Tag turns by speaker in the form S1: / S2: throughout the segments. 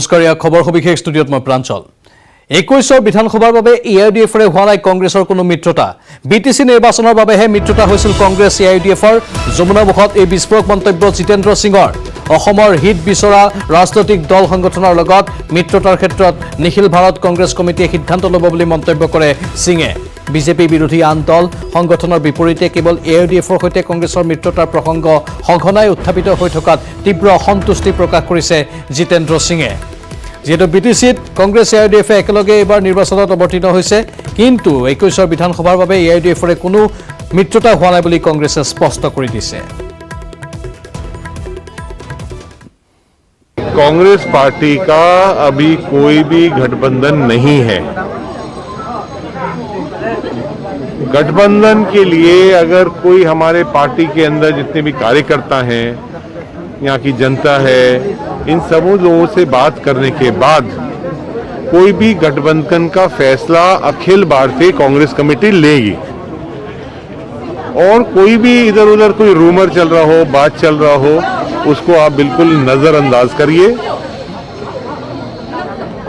S1: নমস্কাৰ খবৰ সবিশেষ ষ্টুডিঅ'ত মই প্ৰাঞ্চল 21 বিধানসভাৰ বাবে এআইডিএফৰে হোৱা নাই কংগ্ৰেছৰ কোনো মিত্ৰতা বিটিসি নিৰ্বাচনৰ বাবেহে মিত্ৰতা হৈছিল কংগ্ৰেছ এআইডিএফৰ যমুনামুখত এই বিস্ফোৰক মন্তব্য জিতেন্দ্ৰ সিঙৰ অসমৰ হিত বিচৰা ৰাজনৈতিক দল সংগঠনৰ লগত মিত্ৰতাৰ ক্ষেত্ৰত নিখিল ভাৰত কংগ্ৰেছ কমিটিয়ে সিদ্ধান্ত ল'ব বুলি মন্তব্য কৰে সিঙে বিজেপি বিৰোধী আন দল সংগঠনৰ বিপৰীতে কেৱল এআইডিএফৰ সৈতে কংগ্ৰেছৰ মিত্ৰতাৰ প্ৰসংগ সঘনাই উত্থাপিত হৈ থকাত তীব্ৰ অসন্তুষ্টি প্ৰকাশ কৰিছে জিতেন্দ্ৰ সিঙে যেটো বিটিসিত কংগ্ৰেছ এআইডিএফে একেলগে এবাৰ নিৰ্বাচনত অৱতীৰ্ণ হৈছে কিন্তু 21 বিধানসভাৰ বাবে এআইডিএফৰে কোনো মিত্ৰতা হোৱা নাই বুলি কংগ্ৰেছে স্পষ্ট কৰি দিছে
S2: कांग्रेस पार्टी का अभी कोई भी गठबंधन नहीं है गठबंधन के लिए अगर कोई हमारे पार्टी के अंदर जितने भी कार्यकर्ता हैं यहाँ की जनता है इन सब लोगों से बात करने के बाद कोई भी गठबंधन का फैसला अखिल भारतीय कांग्रेस कमेटी लेगी और कोई भी इधर उधर कोई रूमर चल रहा हो बात चल रहा हो उसको आप बिल्कुल नजरअंदाज करिए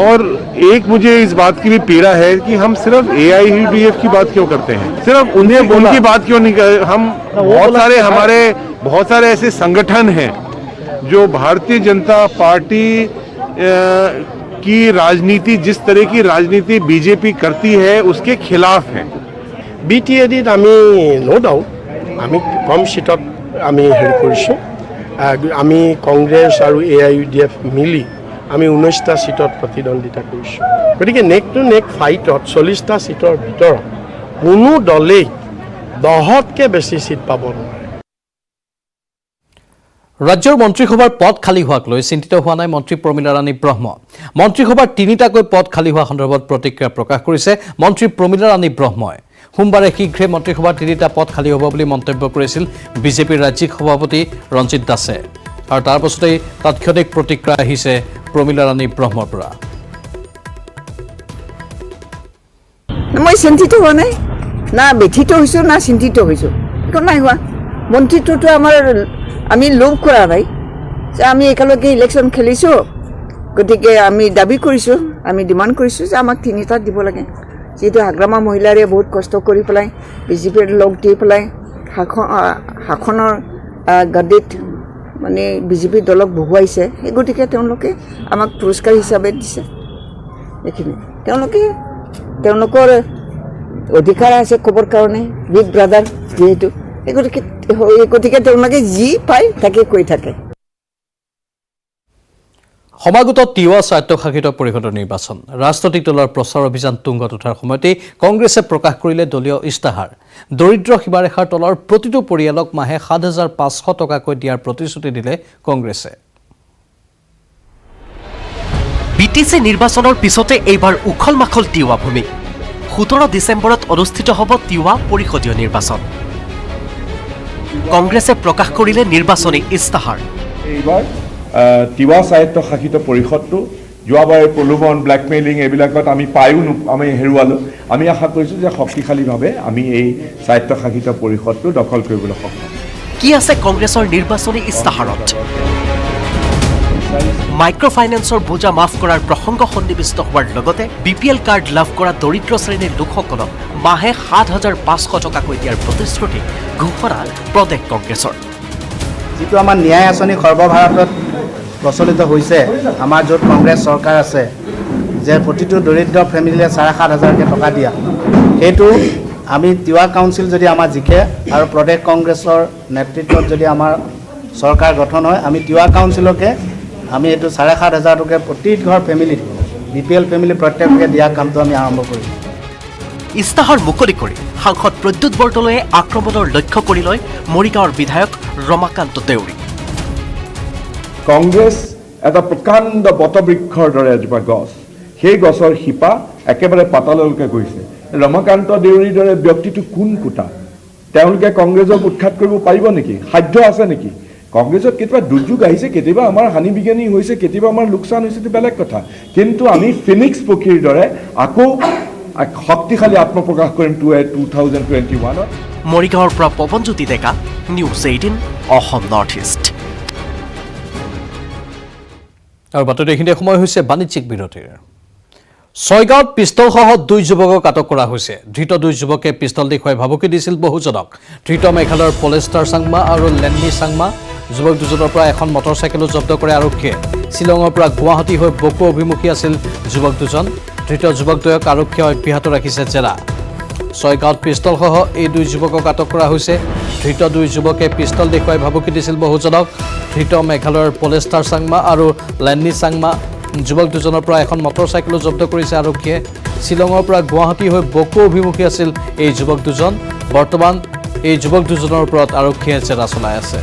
S2: और एक मुझे इस बात की भी पीड़ा है कि हम सिर्फ एआईडीएफ की बात क्यों करते हैं सिर्फ उनकी बात क्यों नहीं कर हम बहुत सारे ऐसे संगठन हैं जो भारतीय जनता पार्टी की राजनीति जिस तरह की राजनीति बीजेपी करती है उसके खिलाफ है
S3: বিটিএডিত আমি নো ডাউট আমি কম সিটত আমি হেৰি কৰিছোঁ আমি কংগ্ৰেছ আৰু এআইডিএফ মিলি আমি 19টা সিটত প্ৰতিদ্বন্দ্বিতা কৰিছোঁ গতিকে নেক টু নেক ফাইটত 40টা সিটৰ ভিতৰত কোনো দলেই 10তকৈ বেছি সিট পাব নোৱাৰে
S1: ৰাজ্যৰ মন্ত্ৰীসভাৰ পদ খালী হোৱাক লৈ চিন্তিত হোৱা নাই মন্ত্ৰী প্ৰমীলা ৰাণী ব্ৰহ্ম মন্ত্ৰীসভাৰ 3টাকৈ পদ খালী হোৱা সন্দৰ্ভত প্ৰতিক্ৰিয়া প্ৰকাশ কৰিছে মন্ত্ৰী প্ৰমীলা ৰাণী ব্ৰহ্মই সোমবাৰে শীঘ্ৰে মন্ত্ৰীসভাৰ 3টা পদ খালী হ'ব বুলি মন্তব্য কৰিছিল বিজেপিৰ ৰাজ্যিক সভাপতি ৰঞ্জিত দাসে আৰু তাৰ পাছতেই তাৎক্ষণিক প্ৰতিক্ৰিয়া আহিছে প্ৰমীলা ৰাণী ব্ৰহ্মৰ পৰা
S4: মই চিন্তিত হোৱা নাই না ব্যথিত হৈছোঁ না চিন্তিত হৈছোঁ একো নাই হোৱা মন্ত্ৰীটোতো আমাৰ আমি লোভ কৰা নাই যে আমি একেলগে ইলেকশ্যন খেলিছোঁ গতিকে আমি দাবী কৰিছোঁ আমি ডিমাণ্ড কৰিছোঁ যে আমাক 3টা দিব লাগে যেহেতু হাগ্ৰামা মহিলাৰে বহুত কষ্ট কৰি পেলাই বিজেপিৰ লগ দি পেলাই শাসনৰ গাদীত মানে বিজেপি দলক বহুৱাইছে সেই গতিকে তেওঁলোকে আমাক পুৰস্কাৰ হিচাপে দিছে এইখিনি তেওঁলোকৰ অধিকাৰ আছে ক'বৰ কাৰণে বিগ ব্ৰাদাৰ যিহেতু এই গতিকে তেওঁলোকে যি পায় তাকে কৈ থাকে
S1: সমাগত তিৱা স্বায়ত্তশাসিত পৰিষদৰ নিৰ্বাচন ৰাজনৈতিক দলৰ প্ৰচাৰ অভিযান তুংগত উঠাৰ সময়তে কংগ্ৰেছে প্ৰকাশ কৰিলে দলীয় ইস্তাহাৰ দৰিদ্ৰ সীমাৰেখাৰ তলৰ প্ৰতিটো পৰিয়ালক মাহে ৭৫০০ টকাকৈ দিয়াৰ প্ৰতিশ্ৰুতি দিলে কংগ্ৰেছে
S5: বিটিসি নিৰ্বাচনৰ পিছতে এইবাৰ উখল মাখল তিৱা ভূমি 17 ডিচেম্বৰত অনুষ্ঠিত হ'ব তিৱা পৰিষদীয় নিৰ্বাচন কংগ্ৰেছে প্ৰকাশ কৰিলে নিৰ্বাচনী ইস্তাহাৰ
S6: এইবাৰ তিৱা স্বায়ত্তশাসিত পৰিষদটো যোৱাবাৰ প্ৰলোভন ব্লেকমেইলিং এইবিলাকত আমি আমি হেৰুৱালোঁ আমি আশা কৰিছোঁ যে শক্তিশালীভাৱে আমি এই স্বায়ত্তশাসিত পৰিষদটো দখল কৰিবলৈ সক্ষম
S5: কি আছে কংগ্ৰেছৰ নিৰ্বাচনী ইস্তাহাৰত মাইক্ৰ ফাইনেন্সৰ বোজা মাফ কৰাৰ প্ৰসংগ সন্নিৱিষ্ট হোৱাৰ লগতে বিপিএল কাৰ্ড লাভ কৰা দৰিদ্ৰ শ্ৰেণীৰ লোকসকলক মাহে ৭৫০০ টকাকৈ দিয়াৰ প্ৰতিশ্ৰুতি ঘোষণা প্ৰদেশ কংগ্ৰেছৰ
S7: যিটো আমাৰ ন্যায় আঁচনি সৰ্বভাৰতত প্ৰচলিত হৈছে আমাৰ য'ত কংগ্ৰেছ চৰকাৰ আছে যে প্ৰতিটো দৰিদ্ৰ ফেমিলিয়ে ৭৫০০০কৈ টকা দিয়া সেইটো আমি তিৱা কাউন্সিল যদি আমাৰ জিকে আৰু প্ৰদেশ কংগ্ৰেছৰ নেতৃত্বত যদি আমাৰ চৰকাৰ গঠন হয় আমি তিৱা কাউন্সিলকে আমি এইটো ৭৫০০০ টকা প্ৰতি ঘৰ ফেমিলিত বিপিএল ফেমিলি প্ৰত্যেককে দিয়া কামটো আমি আৰম্ভ কৰিম
S5: ইস্তাহাৰ মুকলি কৰি সাংসদ প্ৰদ্যুৎ বৰদলৈয়ে আক্ৰমণৰ লক্ষ্য কৰি লয় মৰিগাঁৱৰ বিধায়ক ৰমাকান্ত দেউৰী
S6: কংগ্ৰেছ এটা প্ৰকাণ্ড বটবৃক্ষৰ দৰে এজোপা গছ সেই গছৰ শিপা একেবাৰে পাতাললৈকে গৈছে ৰমাকান্ত দেউৰীৰ দৰে ব্যক্তিটো কোন কোটা তেওঁলোকে কংগ্ৰেছক উৎখাত কৰিব পাৰিব নেকি সাধ্য আছে নেকি কংগ্ৰেছত কেতিয়াবা দুৰ্যোগ আহিছে কেতিয়াবা আমাৰ হানি বিজ্ঞানী হৈছে কেতিয়াবা আমাৰ লোকচান হৈছে বেলেগ কথা কিন্তু আমি ফিনিক্স পক্ষীৰ দৰে আকৌ শক্তিশালী আত্মপ্ৰকাশ কৰিম 2021ত
S5: মৰিগাঁৱৰ পৰা পৱনজ্যোতি ডেকা নিউজ 18 অসম নৰ্থ ইষ্ট
S1: আৰু বাতৰি এইখিনি সময় হৈছে বাণিজ্যিক বিৰতিৰ ছয়গাঁৱত পিষ্টলসহ 2 যুৱকক আটক কৰা হৈছে ধৃত 2 যুৱকে পিষ্টল দেখুৱাই ভাবুকি দিছিল বহুজনক ধৃত মেঘালয়ৰ পলেষ্টাৰ চাংমা আৰু লেন্নি চাংমা যুৱক দুজনৰ পৰা এখন মটৰচাইকেলো জব্দ কৰে আৰক্ষীয়ে শিলঙৰ পৰা গুৱাহাটী হৈ বকো অভিমুখী আছিল যুৱক দুজন ধৃত যুৱকদ্বয়ক আৰক্ষীয়ে অব্যাহত ৰাখিছে জেৰা ছয়গাঁৱত পিষ্টলসহ এই 2 যুৱকক আটক কৰা হৈছে ধৃত 2 যুৱকে পিষ্টল দেখুৱাই ভাবুকি দিছিল বহুজনক ধৃত মেঘালয়ৰ পলেষ্টাৰ চাংমা আৰু লেন্নি চাংমা যুৱক দুজনৰ পৰা এখন মটৰচাইকেলো জব্দ কৰিছে আৰক্ষীয়ে শিলঙৰ পৰা গুৱাহাটী হৈ বকো অভিমুখী আছিল এই যুৱক দুজন বৰ্তমান এই যুৱক দুজনৰ ওপৰত আৰক্ষীয়ে জেৰা চলাই আছে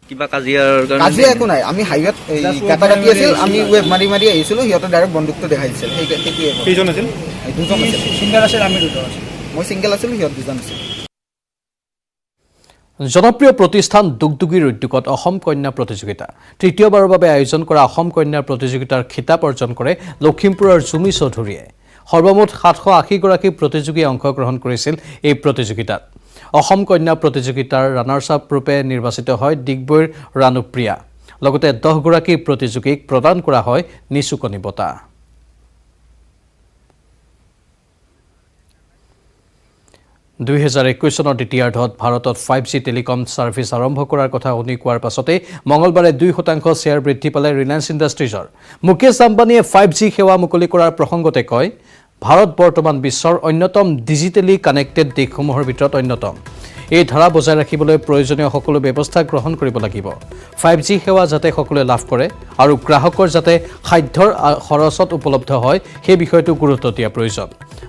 S8: কিবা কাজিয়াৰ
S9: কাজিয়া একো নাই আমি হাইৱেত কাটাকাটি আছিল আমি ৱেব মাৰি মাৰি আহিছিলোঁ সিহঁতে ডাইৰেক্ট বন্দুকটো দেখাইছিল সেইটোৱে
S8: কেইজন আছিল
S9: দুজন আছিল
S7: সিংগল আছিল আমি দুজন আছিল
S9: মই ছিংগল আছিলোঁ সিহঁত দুজন আছিল
S1: জনপ্ৰিয় প্ৰতিষ্ঠান দুগদুগীৰ উদ্যোগত অসম কন্যা প্ৰতিযোগিতা তৃতীয়বাৰৰ বাবে আয়োজন কৰা অসম কন্যাৰ প্ৰতিযোগিতাৰ খিতাপ অৰ্জন কৰে লখিমপুৰৰ জুমি চৌধুৰীয়ে সৰ্বমুঠ 780 গৰাকী প্ৰতিযোগীয়ে অংশগ্ৰহণ কৰিছিল এই প্ৰতিযোগিতাত অসম কন্যা প্ৰতিযোগিতাৰ ৰানাৰ্ছ আপ ৰূপে নিৰ্বাচিত হয় ডিগবৈৰ ৰানুপ্ৰিয়া লগতে 10 গৰাকী প্ৰতিযোগীক প্ৰদান কৰা হয় নিচুকনি বঁটা 2021 চনৰ দ্বিতীয়াৰ্ধত ভাৰতত 5G টেলিকম সাৰ্ভিস আৰম্ভ কৰাৰ কথা শুনি কোৱাৰ পাছতে মঙ্গলবাৰে 2% শ্বেয়াৰ বৃদ্ধি পালে ৰিলায়েন্স ইণ্ডাষ্ট্ৰিজৰ মুকেশ আম্বানীয়ে 5G সেৱা মুকলি কৰাৰ প্ৰসংগতে কয় ভাৰত বৰ্তমান বিশ্বৰ অন্যতম ডিজিটেলি কানেক্টেড দেশসমূহৰ ভিতৰত অন্যতম এই ধাৰা বজাই ৰাখিবলৈ প্ৰয়োজনীয় সকলো ব্যৱস্থা গ্ৰহণ কৰিব লাগিব 5G সেৱা যাতে সকলোৱে লাভ কৰে আৰু গ্ৰাহকৰ যাতে খাদ্যৰ খৰচত উপলব্ধ হয় সেই বিষয়টো গুৰুত্ব দিয়া প্ৰয়োজন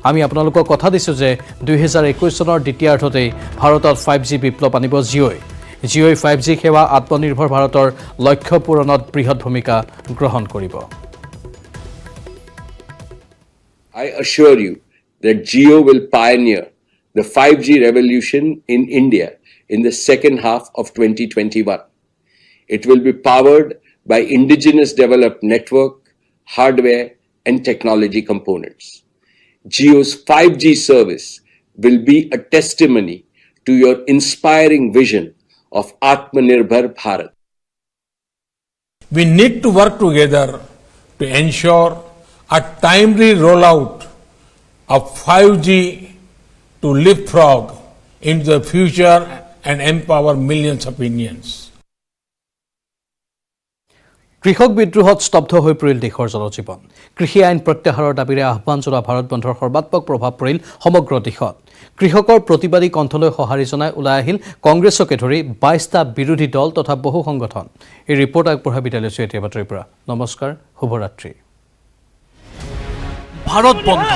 S1: আমি আপোনালোকক কথা দিছো যে 2021 চনৰ দ্বিতীয়াৰ্ধতেই ভাৰতত 5G বিপ্লৱ আনিব জিঅ'ই 5G সেৱা আত্মনিৰ্ভৰ ভাৰতৰ লক্ষ্য পূৰণত বৃহৎ ভূমিকা গ্ৰহণ কৰিব
S10: I assure you that Jio will pioneer the 5G revolution in India in the second half of 2021. It will be powered by indigenous developed network, hardware and technology components. Jio's 5G service will be a testimony to your inspiring vision of Atmanirbhar Bharat.
S11: We need to work together to ensure a timely rollout of 5G to leapfrog into the future and empower millions of Indians.
S1: কৃষক বিদ্ৰোহত স্তব্ধ হৈ পৰিল দেশৰ জনজীৱন কৃষি আইন প্ৰত্যাহাৰৰ দাবীৰে আহ্বান জনোৱা ভাৰত বন্ধৰ সৰ্বাত্মক প্ৰভাৱ পৰিল সমগ্ৰ দেশত কৃষকৰ প্ৰতিবাদী কণ্ঠলৈ সঁহাৰি জনাই ওলাই আহিল কংগ্ৰেছকে ধৰি 22টা বিৰোধী দল তথা বহু সংগঠন এই ৰিপৰ্ট আগবঢ়াই বিদায় লৈছো এতিয়া বাতৰিৰ পৰা নমস্কাৰ শুভৰাত্ৰি
S5: ভাৰত বন্ধ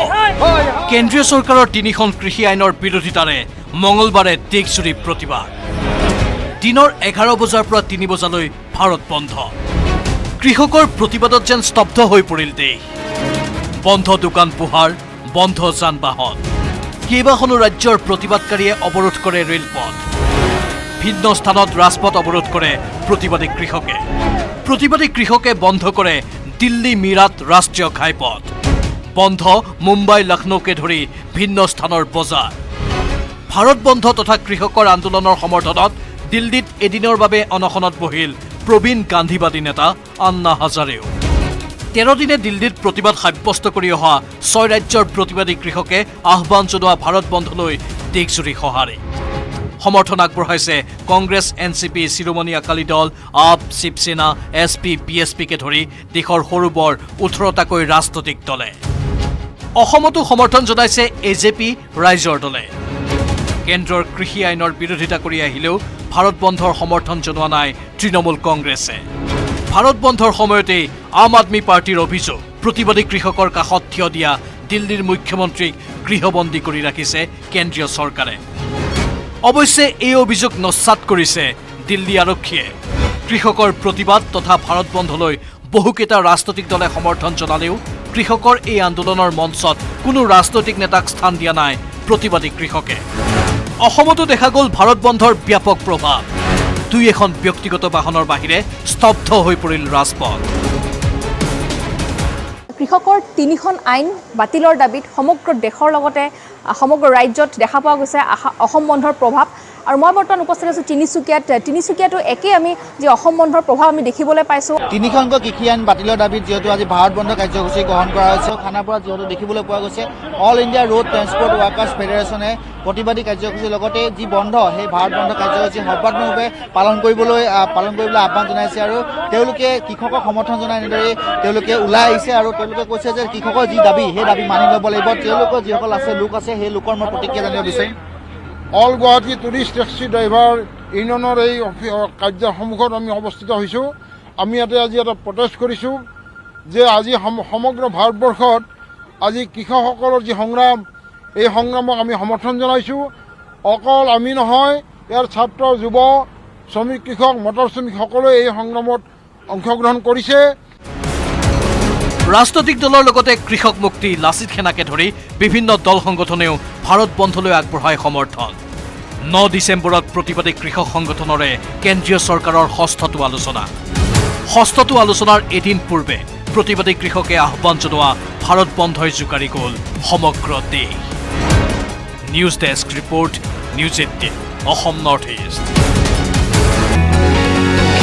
S5: কেন্দ্ৰীয় চৰকাৰৰ 3খন কৃষি আইনৰ বিৰোধিতাৰে মঙ্গলবাৰে দেশজুৰি প্ৰতিবাদ দিনৰ 11 বজাৰ পৰা 3 বজালৈ ভাৰত বন্ধ কৃষকৰ প্ৰতিবাদত যেন স্তব্ধ হৈ পৰিল দেশ বন্ধ দোকান পোহাৰ বন্ধ যান বাহন কেইবাখনো ৰাজ্যৰ প্ৰতিবাদকাৰীয়ে অৱৰোধ কৰে ৰেলপথ ভিন্ন স্থানত ৰাজপথ অৱৰোধ কৰে প্ৰতিবাদী কৃষকে বন্ধ কৰে দিল্লী মিৰাট ৰাষ্ট্ৰীয় ঘাইপথ বন্ধ মুম্বাই লক্ষ্ণৌকে ধৰি ভিন্ন স্থানৰ বজাৰ ভাৰত বন্ধ তথা কৃষকৰ আন্দোলনৰ সমৰ্থনত দিল্লীত এদিনৰ বাবে অনশনত বহিল প্ৰবীণ গান্ধীবাদী নেতা আন্না হাজাৰেও 13 দিনে দিল্লীত প্ৰতিবাদ সাব্যস্ত কৰি অহা 6 ৰাজ্যৰ প্ৰতিবাদী কৃষকে আহ্বান জনোৱা ভাৰত বন্ধলৈ দেশজুৰি সঁহাৰি সমৰ্থন আগবঢ়াইছে কংগ্ৰেছ এনচিপি শিৰোমণি আকালি দল আপ শিৱসেনা এছপি বিএছপিকে ধৰি দেশৰ সৰু বৰ 18টাকৈ ৰাজনৈতিক দলে অসমতো সমৰ্থন জনাইছে এজেপি ৰাইজৰ দলে কেন্দ্ৰৰ কৃষি আইনৰ বিৰোধিতা কৰি আহিলেও ভাৰত বন্ধৰ সমৰ্থন জনোৱা নাই তৃণমূল কংগ্ৰেছে ভাৰত বন্ধৰ সময়তে আম আদমি পাৰ্টিৰ অভিযোগ প্ৰতিবাদী কৃষকৰ কাষত থিয় দিয়া দিল্লীৰ মুখ্যমন্ত্ৰীক গৃহবন্দী কৰি ৰাখিছে কেন্দ্ৰীয় চৰকাৰে অৱশ্যে এই অভিযোগ নস্যাৎ কৰিছে দিল্লী আৰক্ষীয়ে কৃষকৰ প্ৰতিবাদ তথা ভাৰত বন্ধলৈ বহুকেইটা ৰাজনৈতিক দলে সমৰ্থন জনালেও কৃষকৰ এই আন্দোলনৰ মঞ্চত কোনো ৰাজনৈতিক নেতাক স্থান দিয়া নাই প্ৰতিবাদী কৃষকে অসমতো দেখা গ'ল ভাৰত বন্ধৰ ব্যাপক প্ৰভাৱ দুই এখন ব্যক্তিগত বাহনৰ বাহিৰে স্তব্ধ হৈ পৰিল ৰাজপথ
S12: কৃষকৰ 3খন আইন বাতিলৰ দাবীত সমগ্ৰ দেশৰ লগতে সমগ্ৰ ৰাজ্যত দেখা পোৱা গৈছে অসম বন্ধৰ প্ৰভাৱ আৰু মই বৰ্তমান উপস্থিত আছোঁ তিনিচুকীয়াতো একে আমি যি অসম বন্ধৰ প্ৰভাৱ আমি দেখিবলৈ পাইছোঁ।
S7: তিনিখনকৈ কৃষি আইন বাতিলৰ দাবীত যিহেতু আজি ভাৰত বন্ধ কাৰ্যসূচী গ্ৰহণ কৰা হৈছে, খানাপাৰাত যিহেতু দেখিবলৈ পোৱা গৈছে all India road transport workers ফেডাৰেশ্যনে প্ৰতিবাদী কাৰ্যসূচীৰ লগতে যি বন্ধ সেই ভাৰত বন্ধ কাৰ্যসূচী সৰ্বাত্মকভাৱে পালন কৰিবলৈ আহ্বান জনাইছে আৰু তেওঁলোকে কৃষকক সমৰ্থন জনাই এনেদৰে তেওঁলোকে ওলাই আহিছে আৰু তেওঁলোকে কৈছে যে কৃষকৰ যি দাবী সেই দাবী মানি ল'ব লাগিব। তেওঁলোকৰ যিসকল লোক আছে সেই লোকৰ মই প্ৰতিক্ৰিয়া জানিব বিচাৰিম।
S3: All Guwahati tourist taxi driver ইউনিয়নৰ এই কাৰ্যৰ সন্মুখত আমি অৱস্থিত হৈছোঁ। আমি ইয়াতে আজি এটা প্ৰটেষ্ট কৰিছোঁ যে আজি সমগ্ৰ ভাৰতবৰ্ষত আজি কৃষকসকলৰ যি সংগ্ৰাম, এই সংগ্ৰামক আমি সমৰ্থন জনাইছোঁ। অকল আমি নহয়, ইয়াৰ ছাত্ৰ, যুৱ, শ্ৰমিক, কৃষক, মটৰ শ্ৰমিক সকলোৱে এই সংগ্ৰামত অংশগ্ৰহণ কৰিছে।
S5: ৰাজনৈতিক দলৰ লগতে কৃষক মুক্তি, লাচিত সেনাকে ধৰি বিভিন্ন দল সংগঠনেও ভাৰত বন্ধলৈ আগবঢ়ায় সমৰ্থন। 9 ডিচেম্বৰত প্ৰতিবাদী কৃষক সংগঠনৰে কেন্দ্ৰীয় চৰকাৰৰ ষষ্ঠটো আলোচনাৰ এদিন পূৰ্বে প্ৰতিবাদী কৃষকে আহ্বান জনোৱা ভাৰত বন্ধই জোকাৰি গ'ল সমগ্ৰ দেশ। News desk report, news 18 Assam north east.